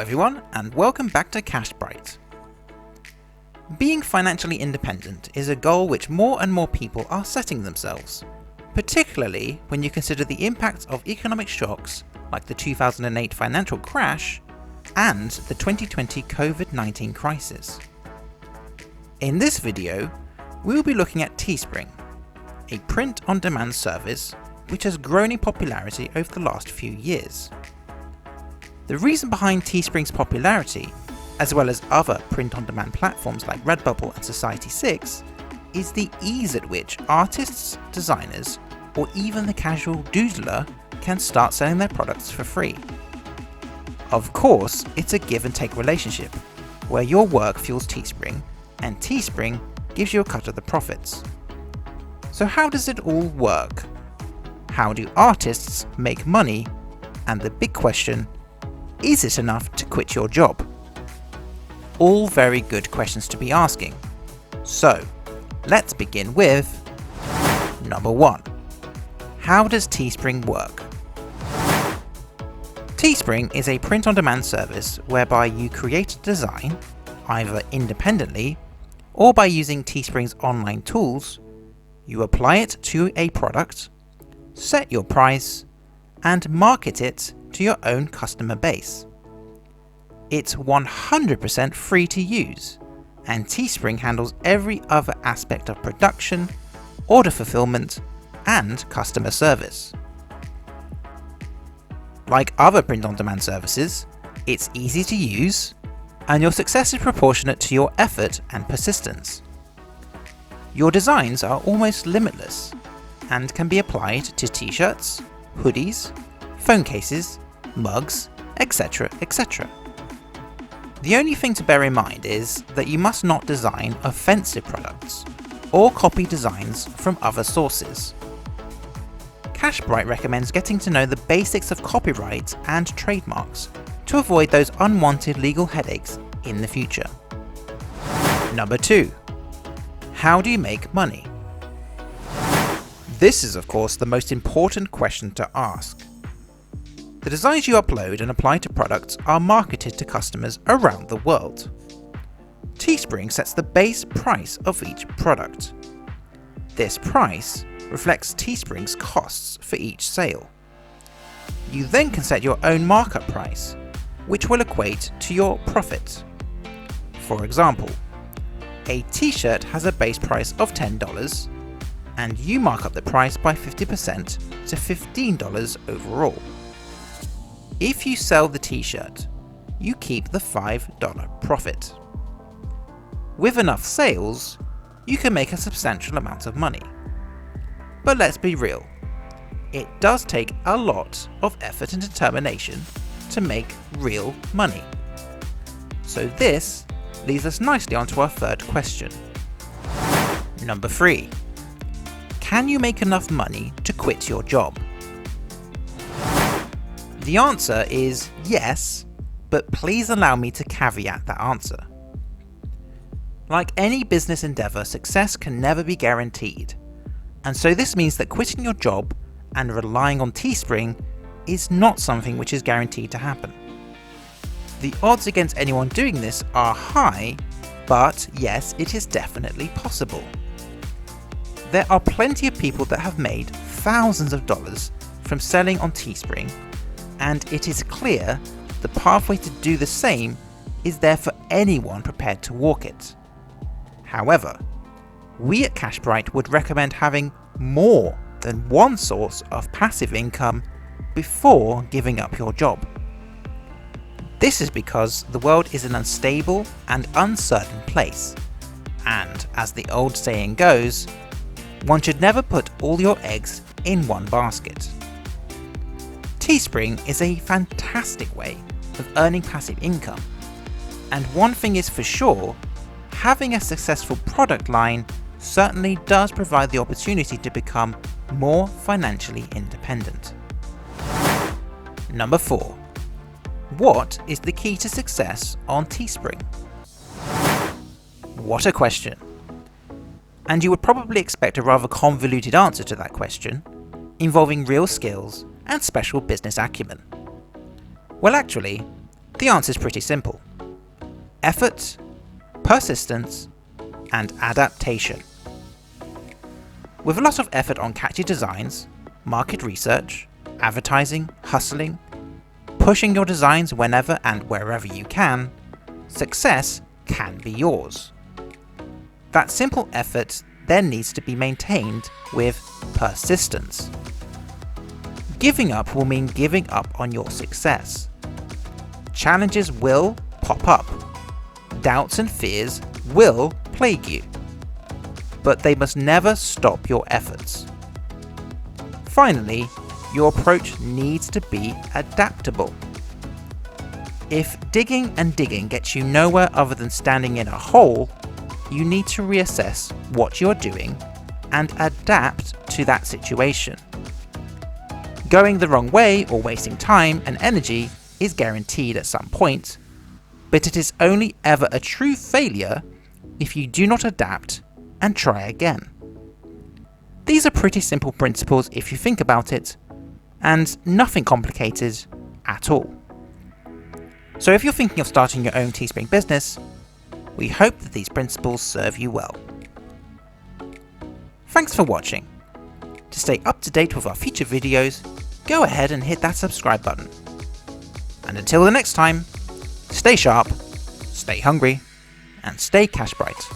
everyone, and welcome back to Cashbright. Being financially independent is a goal which more and more people are setting themselves, particularly when you consider the impact of economic shocks like the 2008 financial crash and the 2020 COVID-19 crisis. In this video, we will be looking at Teespring, a print-on-demand service which has grown in popularity over the last few years. The reason behind Teespring's popularity, as well as other print-on-demand platforms like Redbubble and Society6, is the ease at which artists, designers, or even the casual doodler can start selling their products for free. Of course, it's a give and take relationship, where your work fuels Teespring, and Teespring gives you a cut of the profits. So how does it all work? How do artists make money? And the big question, is it enough to quit your job? All very good questions to be asking. So, let's begin with number 1. How does Teespring work? Teespring is a print-on-demand service whereby you create a design, either independently or by using Teespring's online tools. You apply it to a product, set your price, and market it to your own customer base. It's 100% free to use, and Teespring handles every other aspect of production, order fulfillment, and customer service. Like other print-on-demand services, it's easy to use, and your success is proportionate to your effort and persistence. Your designs are almost limitless, and can be applied to t-shirts, hoodies, phone cases, mugs, etc., etc. The only thing to bear in mind is that you must not design offensive products or copy designs from other sources. Cashbright recommends getting to know the basics of copyright and trademarks to avoid those unwanted legal headaches in the future. Number 2. How do you make money? This is of course the most important question to ask. The designs you upload and apply to products are marketed to customers around the world. Teespring sets the base price of each product. This price reflects Teespring's costs for each sale. You then can set your own markup price, which will equate to your profit. For example, a t-shirt has a base price of $10, and you mark up the price by 50% to $15 overall. If you sell the t-shirt, you keep the $5 profit. With enough sales, you can make a substantial amount of money. But let's be real, it does take a lot of effort and determination to make real money. So this leads us nicely onto our third question. Number 3. Can you make enough money to quit your job? The answer is yes, but please allow me to caveat that answer. Like any business endeavour, success can never be guaranteed, and so this means that quitting your job and relying on Teespring is not something which is guaranteed to happen. The odds against anyone doing this are high, but yes, it is definitely possible. There are plenty of people that have made thousands of dollars from selling on Teespring, and it is clear the pathway to do the same is there for anyone prepared to walk it. However, we at Cashbright would recommend having more than one source of passive income before giving up your job. This is because the world is an unstable and uncertain place, and as the old saying goes, one should never put all your eggs in one basket. Teespring is a fantastic way of earning passive income, and one thing is for sure, having a successful product line certainly does provide the opportunity to become more financially independent. Number 4. What is the key to success on Teespring? What a question! And you would probably expect a rather convoluted answer to that question, involving real skills and special business acumen. Well actually, The answer is pretty simple: effort, persistence, and adaptation. With a lot of effort on catchy designs, market research, advertising, hustling, pushing your designs whenever and wherever you can, success can be yours. That simple effort then needs to be maintained with persistence. Giving up will mean giving up on your success. Challenges will pop up. Doubts and fears will plague you. But they must never stop your efforts. Finally, your approach needs to be adaptable. If digging and digging gets you nowhere other than standing in a hole, you need to reassess what you're doing and adapt to that situation. Going the wrong way or wasting time and energy is guaranteed at some point, but it is only ever a true failure if you do not adapt and try again. These are pretty simple principles if you think about it, and nothing complicated at all. So if you're thinking of starting your own Teespring business, we hope that these principles serve you well. Thanks for watching. To stay up to date with our future videos, go ahead and hit that subscribe button. And until the next time, stay sharp, stay hungry, and stay cash bright.